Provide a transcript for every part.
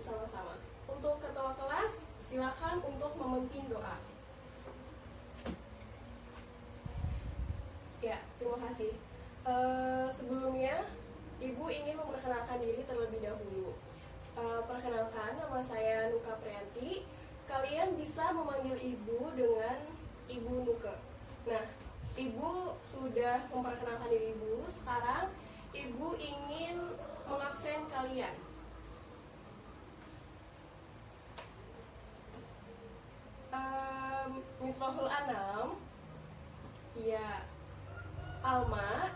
bersama-sama. Untuk ketua kelas, silakan untuk memimpin doa. Ya, terima kasih. Sebelumnya, Ibu ingin memperkenalkan diri terlebih dahulu. Perkenalkan, nama saya Nuka Priyanti. Kalian bisa memanggil Ibu dengan Ibu Nuke. Nah, Ibu sudah memperkenalkan diri Ibu. Sekarang, Ibu ingin mengabsen kalian. Misbahul Anam, ya, Alma,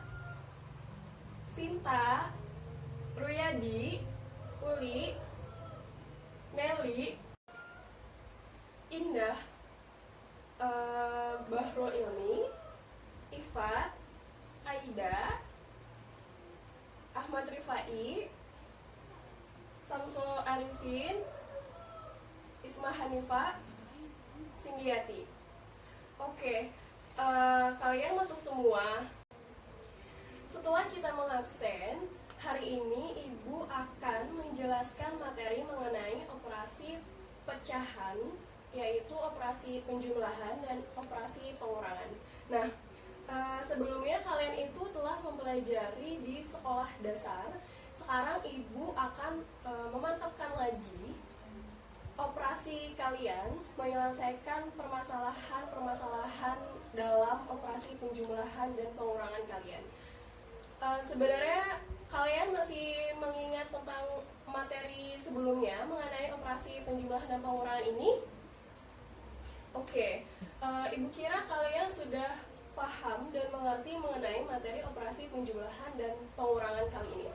Sinta, Ruyadi, Uli, Nelly, Indah, Bahrul Ilmi, Ifat, Aida, Ahmad Rifai, Samsul Arifin, Isma Hanifa, Sindiati. Oke, kalian masuk semua. Setelah kita mengabsen, hari ini Ibu akan menjelaskan materi mengenai operasi pecahan, yaitu operasi penjumlahan dan operasi pengurangan. Nah, sebelumnya kalian itu telah mempelajari di sekolah dasar. Sekarang Ibu akan memantapkan lagi operasi kalian, menyelesaikan permasalahan dalam operasi penjumlahan dan pengurangan kalian. Sebenarnya kalian masih mengingat tentang materi sebelumnya mengenai operasi penjumlahan dan pengurangan ini? Oke, Ibu kira kalian sudah paham dan mengerti mengenai materi operasi penjumlahan dan pengurangan kali ini.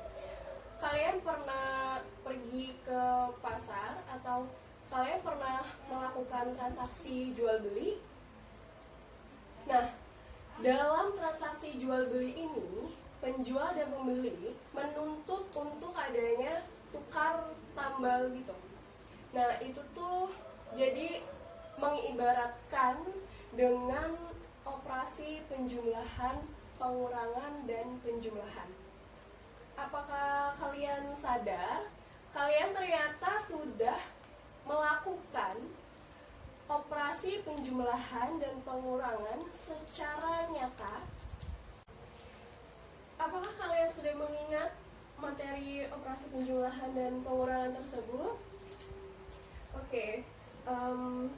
Kalian pernah pergi ke pasar atau kalian pernah melakukan transaksi jual beli? Nah, dalam transaksi jual beli ini, penjual dan pembeli menuntut untuk adanya tukar tambal gitu. Nah, itu tuh jadi mengibaratkan dengan operasi penjumlahan, pengurangan, dan penjumlahan. Apakah kalian sadar? Kalian ternyata sudah melakukan operasi penjumlahan dan pengurangan secara nyata. Apakah kalian sudah mengingat materi operasi penjumlahan dan pengurangan tersebut? Oke,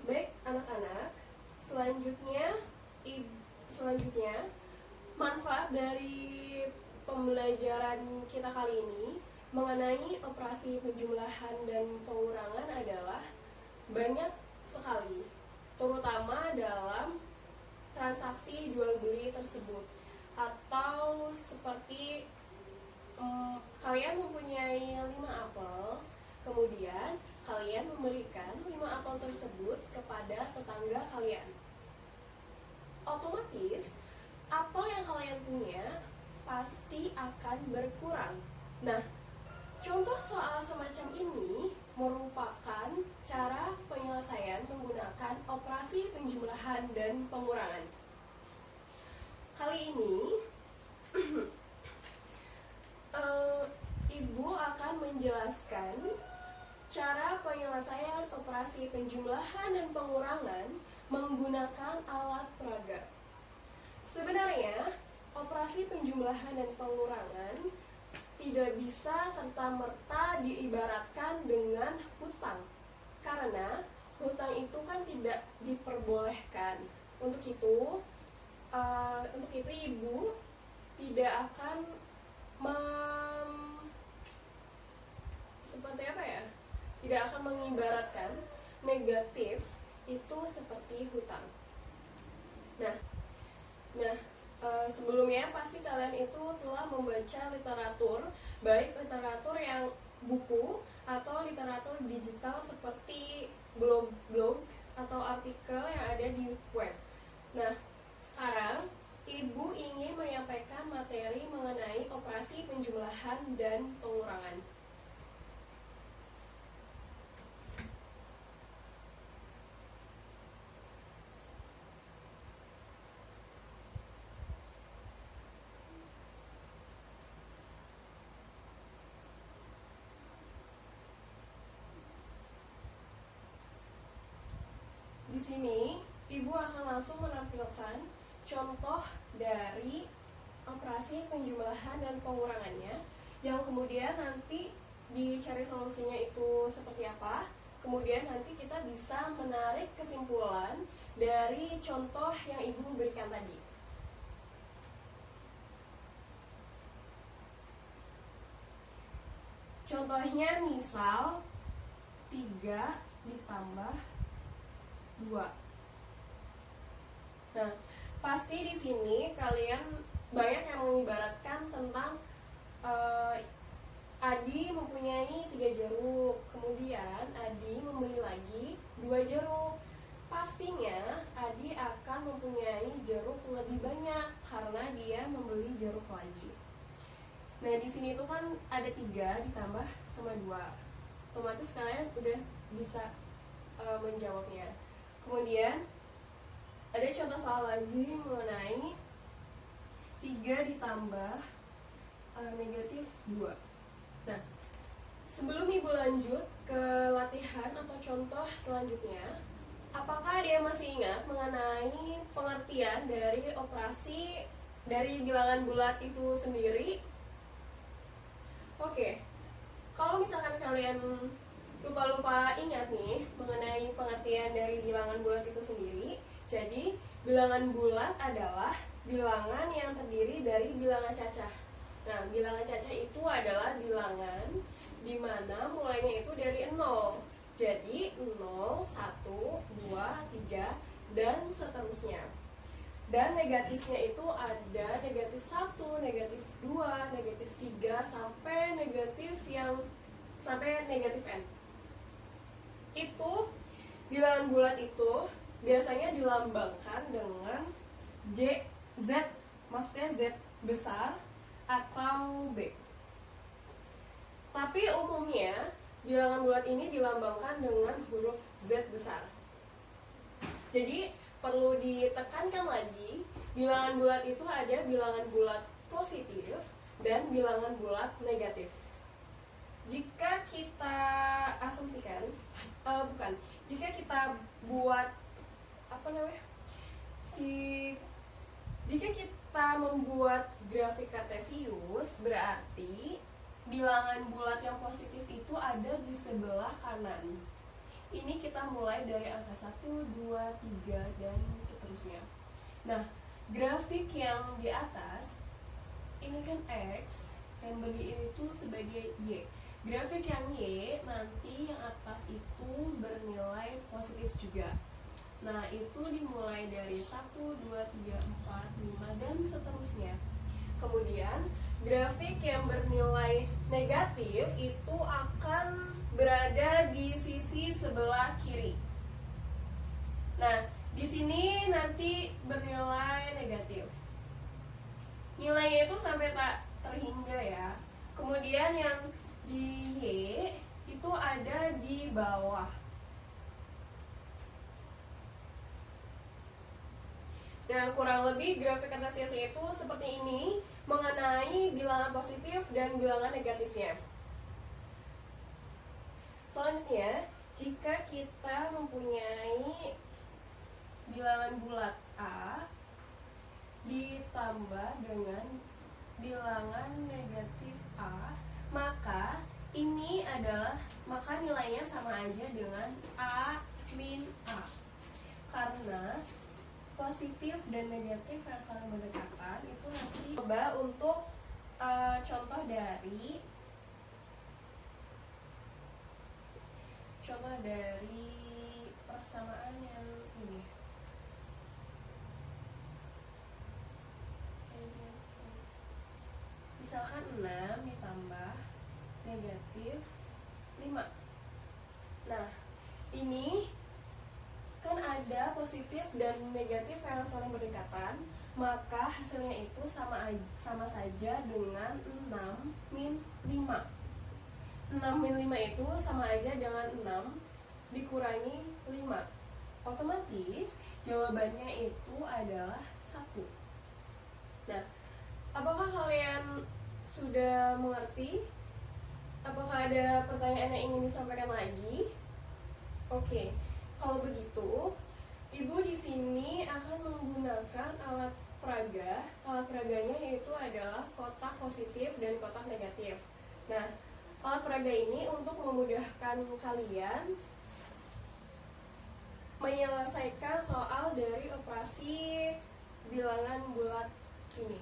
baik anak-anak. Selanjutnya, manfaat dari pembelajaran kita kali ini mengenai operasi penjumlahan dan pengurangan adalah banyak sekali, terutama dalam transaksi jual beli tersebut. Atau seperti kalian mempunyai 5 apel, kemudian kalian memberikan 5 apel tersebut kepada tetangga kalian. Otomatis apel yang kalian punya pasti akan berkurang. Nah, contoh soal semacam ini merupakan cara penyelesaian menggunakan operasi penjumlahan dan pengurangan. Kali ini Ibu akan menjelaskan cara penyelesaian operasi penjumlahan dan pengurangan menggunakan alat peraga. Sebenarnya, operasi penjumlahan dan pengurangan tidak bisa serta-merta diibaratkan dengan hutang, karena hutang itu kan tidak diperbolehkan. Untuk itu Ibu tidak akan tidak akan mengibaratkan negatif itu seperti hutang. Nah, sebelumnya pasti kalian itu telah membaca literatur, baik literatur yang buku atau literatur digital seperti blog-blog atau artikel yang ada di web. Nah, sekarang Ibu ingin menyampaikan materi mengenai operasi penjumlahan dan pengurangan. sini Ibu akan langsung menampilkan contoh dari operasi penjumlahan dan pengurangannya, yang kemudian nanti dicari solusinya itu seperti apa. Kemudian nanti kita bisa menarik kesimpulan dari contoh yang Ibu berikan tadi. Contohnya misal 3 ditambah 2. Nah, pasti di sini kalian banyak yang mengibaratkan tentang Adi mempunyai 3 jeruk, kemudian Adi membeli lagi 2 jeruk. Pastinya Adi akan mempunyai jeruk lebih banyak karena dia membeli jeruk lagi. Nah, di sini tuh kan ada 3 ditambah sama 2. Otomatis kalian udah bisa menjawabnya. Kemudian ada contoh soal lagi mengenai 3 ditambah negatif 2. Nah, sebelum Ibu lanjut ke latihan atau contoh selanjutnya, apakah dia masih ingat mengenai pengertian dari operasi dari bilangan bulat itu sendiri? Oke, kalau misalkan kalian lupa-lupa ingat nih mengenai pengertian dari bilangan bulat itu sendiri, jadi bilangan bulat adalah bilangan yang terdiri dari bilangan cacah. Nah, bilangan cacah itu adalah bilangan di mana mulainya itu dari 0. Jadi 0, 1, 2, 3, dan seterusnya. Dan negatifnya itu ada negatif 1, negatif 2, negatif 3, sampai negatif N. Itu bilangan bulat itu biasanya dilambangkan dengan Z, maksudnya Z besar atau B. Tapi umumnya bilangan bulat ini dilambangkan dengan huruf Z besar. Jadi perlu ditekankan lagi, bilangan bulat itu ada bilangan bulat positif dan bilangan bulat negatif. Jika kita asumsikan, jika kita buat jika kita membuat grafik kartesius, berarti bilangan bulat yang positif itu ada di sebelah kanan. Ini kita mulai dari angka 1, 2, 3, dan seterusnya. Nah, grafik yang di atas, ini kan X, yang bagi ini tuh sebagai Y. Grafik yang Y, nanti yang atas itu bernilai positif juga. Nah, itu dimulai dari 1, 2, 3, 4, 5, dan seterusnya. Kemudian, grafik yang bernilai negatif itu akan berada di sisi sebelah kiri. Nah, di sini nanti bernilai negatif. Nilainya itu sampai tak terhingga ya. Kemudian yang di Y itu ada di bawah. Nah, kurang lebih grafik kartesius itu seperti ini mengenai bilangan positif dan bilangan negatifnya. Selanjutnya, jika kita mempunyai bilangan bulat A ditambah dengan bilangan negatif A, maka nilainya sama aja dengan A min A. Karena positif dan negatif yang saling berdekatan itu nanti coba untuk contoh dari persamaan yang ini. Misalkan 6 ditambah negatif 5. Nah, ini kan ada positif dan negatif yang saling berdekatan, maka hasilnya itu sama saja dengan 6 min 5. 6 min 5 itu sama aja dengan 6 dikurangi 5. Otomatis jawabannya itu adalah 1. Nah, apakah kalian sudah mengerti? Apakah ada pertanyaan yang ingin disampaikan lagi? Oke, kalau begitu Ibu di sini akan menggunakan alat peraga. Alat peraganya yaitu adalah kotak positif dan kotak negatif. Nah, alat peraga ini untuk memudahkan kalian menyelesaikan soal dari operasi bilangan bulat ini.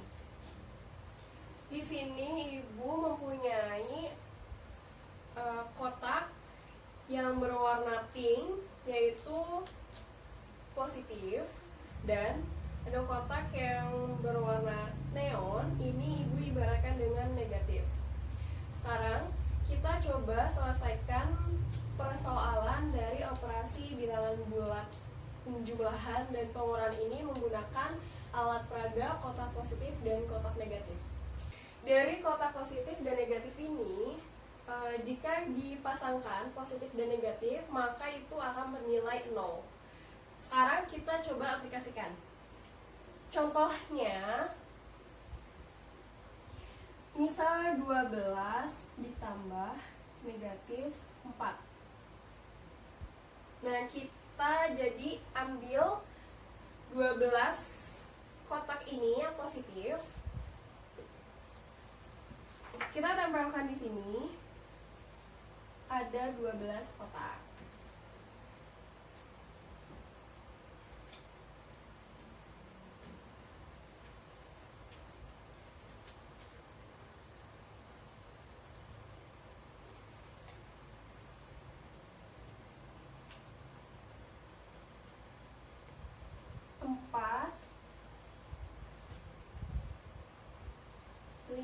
Di sini ibu mempunyai kotak yang berwarna pink yaitu positif, dan ada kotak yang berwarna neon, ini ibu ibaratkan dengan negatif. Sekarang kita coba selesaikan persoalan dari operasi bilangan bulat penjumlahan dan pengurangan ini menggunakan alat peraga kotak positif dan kotak negatif. Dari kotak positif dan negatif ini, jika dipasangkan positif dan negatif, maka itu akan bernilai 0. Sekarang kita coba aplikasikan. Contohnya, misal 12 ditambah negatif 4. Nah, kita jadi ambil 12 kotak ini yang positif. Kita tempelkan di sini. Ada 12 kotak. Empat, 5,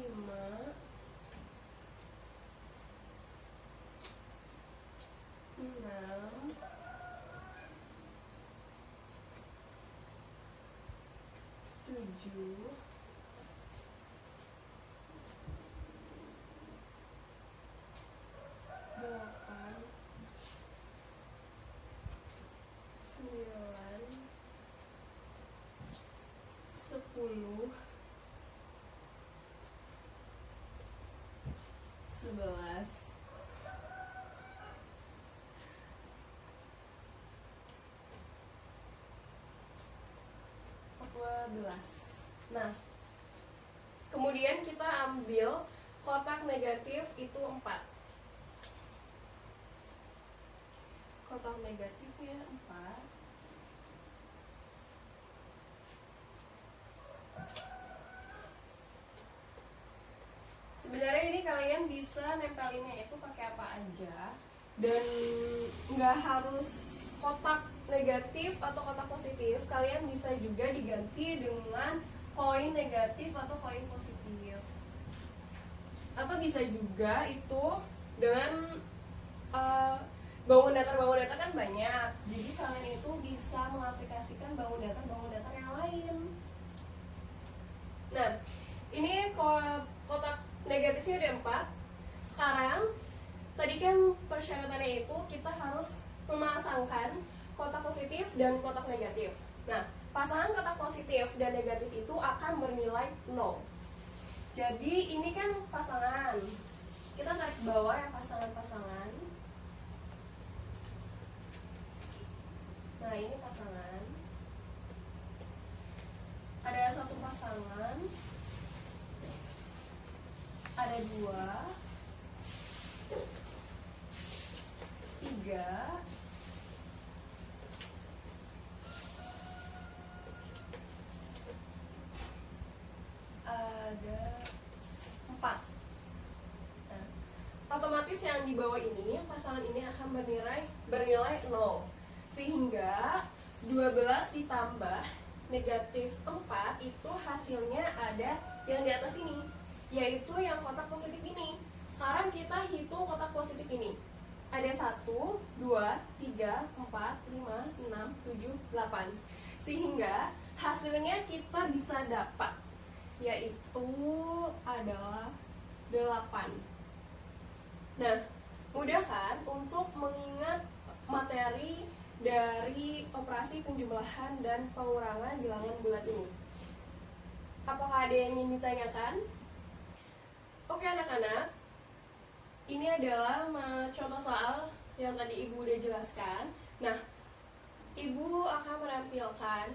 6, 7, 8, 9, 10, 11, 14. Nah, kemudian kita ambil kotak negatif itu 4. Kotak negatifnya 4. Sebenarnya ini kalian bisa nempelinnya itu pakai apa aja, dan nggak harus kotak negatif atau kotak positif. Kalian bisa juga diganti dengan koin negatif atau koin positif, atau bisa juga itu dengan bangun datar kan banyak, jadi kalian itu bisa mengaplikasikan bangun datar yang lain. Nah, ini kotak negatifnya ada 4. Sekarang tadi kan persyaratannya itu kita harus memasangkan kotak positif dan kotak negatif. Nah, pasangan kotak positif dan negatif itu akan bernilai 0. Jadi ini kan pasangan, kita tarik ke bawah ya pasangan-pasangan. Nah, ini pasangan. Ada satu pasangan, ada 2, 3, ada 4. Nah, otomatis yang di bawah ini, pasangan ini akan bernilai 0. Sehingga 12 ditambah negatif 4 itu hasilnya ada yang di atas ini, yaitu yang kotak positif ini. Sekarang kita hitung kotak positif ini. Ada 1, 2, 3, 4, 5, 6, 7, 8. Sehingga hasilnya kita bisa dapat, yaitu adalah 8. Nah, mudah kan untuk mengingat materi dari operasi penjumlahan dan pengurangan bilangan bulat ini. Apakah ada yang ingin ditanyakan? Oke anak-anak, ini adalah contoh soal yang tadi Ibu udah jelaskan. Nah, Ibu akan menampilkan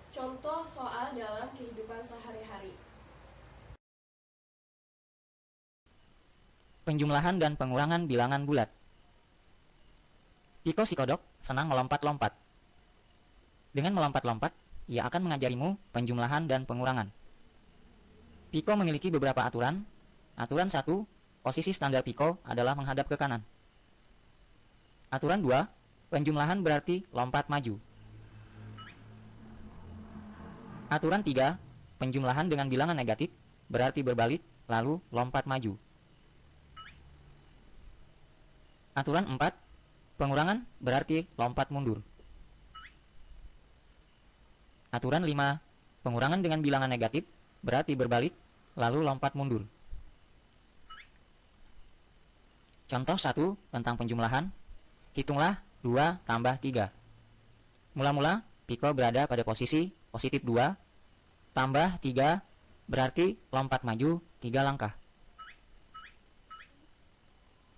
contoh soal dalam kehidupan sehari-hari. Penjumlahan dan pengurangan bilangan bulat. Piko si kodok senang melompat-lompat. Dengan melompat-lompat, ia akan mengajarimu penjumlahan dan pengurangan. Piko memiliki beberapa aturan. Aturan 1, posisi standar Piko adalah menghadap ke kanan. Aturan 2, penjumlahan berarti lompat maju. Aturan 3, penjumlahan dengan bilangan negatif berarti berbalik lalu lompat maju. Aturan 4, pengurangan berarti lompat mundur. Aturan 5, pengurangan dengan bilangan negatif berarti berbalik lalu lompat mundur. Contoh 1 tentang penjumlahan. Hitunglah 2 tambah 3. Mula-mula Piko berada pada posisi positif 2, tambah 3 berarti lompat maju 3 langkah.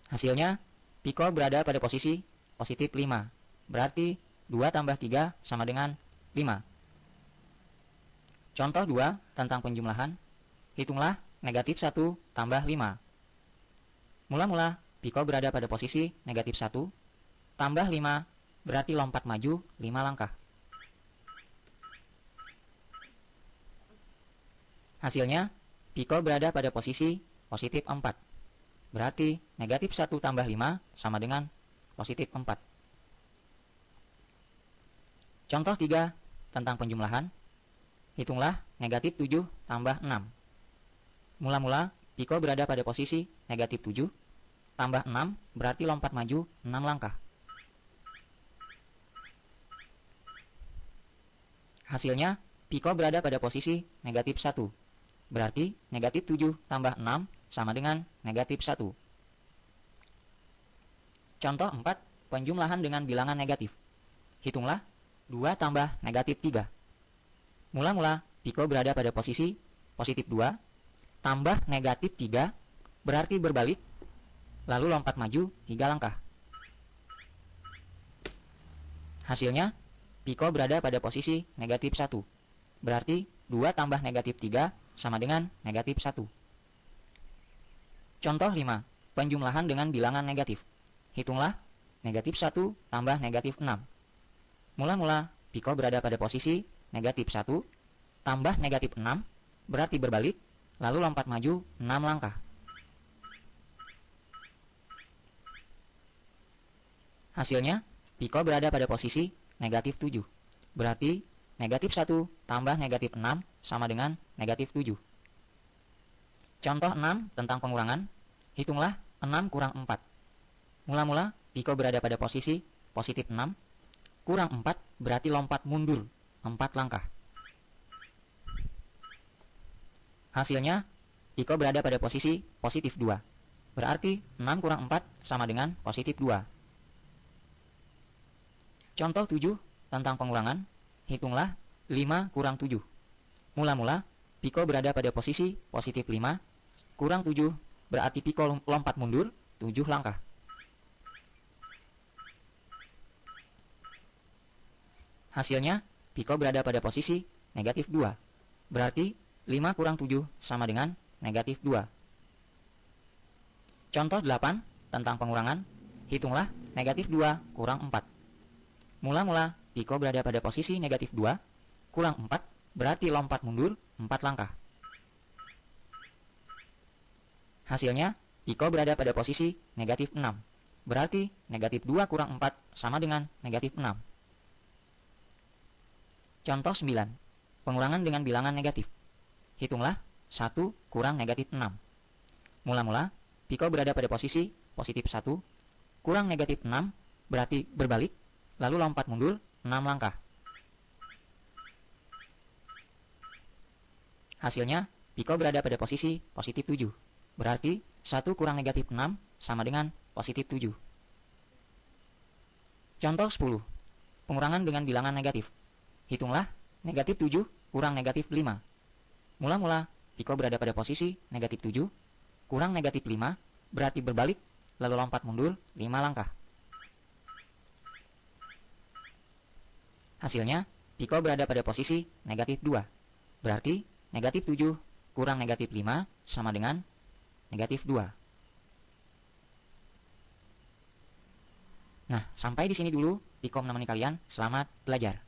Hasilnya, Piko berada pada posisi positif 5, berarti 2 tambah 3 sama dengan 5. Contoh 2 tentang penjumlahan. Hitunglah negatif 1 tambah 5. Mula-mula Piko berada pada posisi negatif 1, tambah 5 berarti lompat maju 5 langkah. Hasilnya, Piko berada pada posisi positif 4. Berarti negatif 1 tambah 5 sama dengan positif 4. Contoh 3 tentang penjumlahan. Hitunglah negatif 7 tambah 6. Mula-mula Piko berada pada posisi negatif 7, tambah 6 berarti lompat maju 6 langkah. Hasilnya, Piko berada pada posisi negatif 1. Berarti negatif 7 tambah 6 sama dengan negatif 1. Contoh 4, penjumlahan dengan bilangan negatif. Hitunglah 2 tambah negatif 3. Mula-mula Piko berada pada posisi positif 2, tambah negatif 3 berarti berbalik, lalu lompat maju 3 langkah. Hasilnya, Piko berada pada posisi negatif 1. Berarti 2 tambah negatif 3 sama dengan negatif 1. Contoh 5, penjumlahan dengan bilangan negatif. Hitunglah negatif 1 tambah negatif 6. Mula-mula Piko berada pada posisi negatif 1, tambah negatif 6, berarti berbalik, lalu lompat maju 6 langkah. Hasilnya, Piko berada pada posisi negatif 7. Berarti negatif 1 tambah negatif 6 sama dengan negatif 7. Contoh 6 tentang pengurangan. Hitunglah 6 kurang 4. Mula-mula Piko berada pada posisi positif 6, kurang 4 berarti lompat mundur 4 langkah. Hasilnya, Piko berada pada posisi positif 2. Berarti 6 kurang 4 sama dengan positif 2. Contoh 7 tentang pengurangan. Hitunglah 5 kurang 7. Mula-mula Piko berada pada posisi positif 5, kurang 7 berarti Piko lompat mundur 7 langkah. Hasilnya, Piko berada pada posisi negatif 2. Berarti 5 kurang 7 sama dengan negatif 2. Contoh 8 tentang pengurangan. Hitunglah negatif 2 kurang 4. Mula-mula Piko berada pada posisi negatif 2, kurang 4 berarti lompat mundur 4 langkah. Hasilnya, Piko berada pada posisi negatif 6. Berarti negatif 2 kurang 4 sama dengan negatif 6. Contoh 9, pengurangan dengan bilangan negatif. Hitunglah 1 kurang negatif 6. Mula-mula Piko berada pada posisi positif 1, kurang negatif 6 berarti berbalik, lalu lompat mundur 6 langkah. Hasilnya, Piko berada pada posisi positif 7. Berarti 1 kurang negatif 6 sama dengan positif 7. Contoh 10, pengurangan dengan bilangan negatif. Hitunglah negatif 7 kurang negatif 5. Mula-mula Piko berada pada posisi negatif 7, kurang negatif 5 berarti berbalik, lalu lompat mundur 5 langkah. Hasilnya, Piko berada pada posisi negatif 2. Berarti, negatif 7 kurang negatif 5 sama dengan negatif 2. Nah, sampai di sini dulu Piko menemani kalian. Selamat belajar.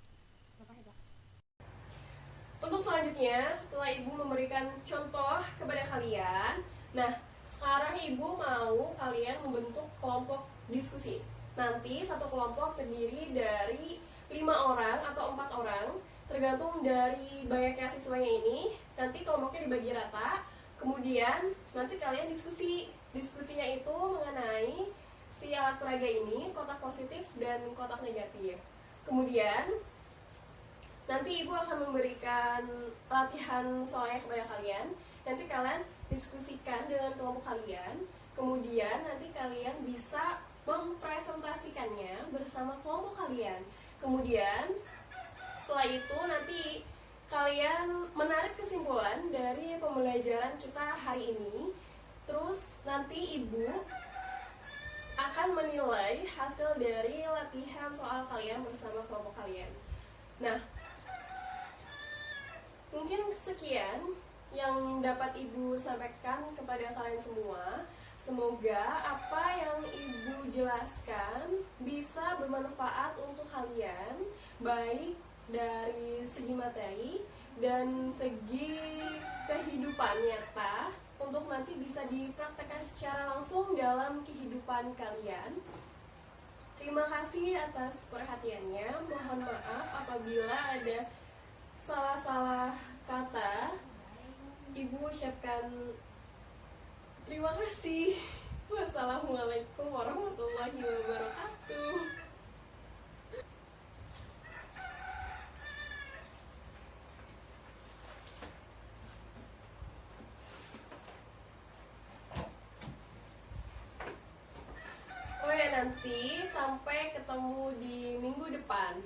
Untuk selanjutnya, setelah Ibu memberikan contoh kepada kalian, nah sekarang Ibu mau kalian membentuk kelompok diskusi. Nanti satu kelompok terdiri dari 5 orang atau 4 orang, tergantung dari banyaknya siswanya ini. Nanti kelompoknya dibagi rata, kemudian nanti kalian diskusi. Diskusinya itu mengenai si alat peraga ini, kotak positif dan kotak negatif. Kemudian nanti Ibu akan memberikan latihan soalnya kepada kalian. Nanti kalian diskusikan dengan kelompok kalian. Kemudian nanti kalian bisa mempresentasikannya bersama kelompok kalian. Kemudian setelah itu nanti kalian menarik kesimpulan dari pembelajaran kita hari ini. Terus nanti Ibu akan menilai hasil dari latihan soal kalian bersama kelompok kalian. Nah, mungkin sekian yang dapat Ibu sampaikan kepada kalian semua. Semoga apa yang Ibu jelaskan bisa bermanfaat untuk kalian, baik dari segi materi dan segi kehidupan nyata, untuk nanti bisa dipraktekkan secara langsung dalam kehidupan kalian. Terima kasih atas perhatiannya. Mohon maaf apabila ada salah-salah kata. Ibu ucapkan terima kasih. Wassalamualaikum warahmatullahi wabarakatuh. Oh ya, nanti sampai ketemu di minggu depan.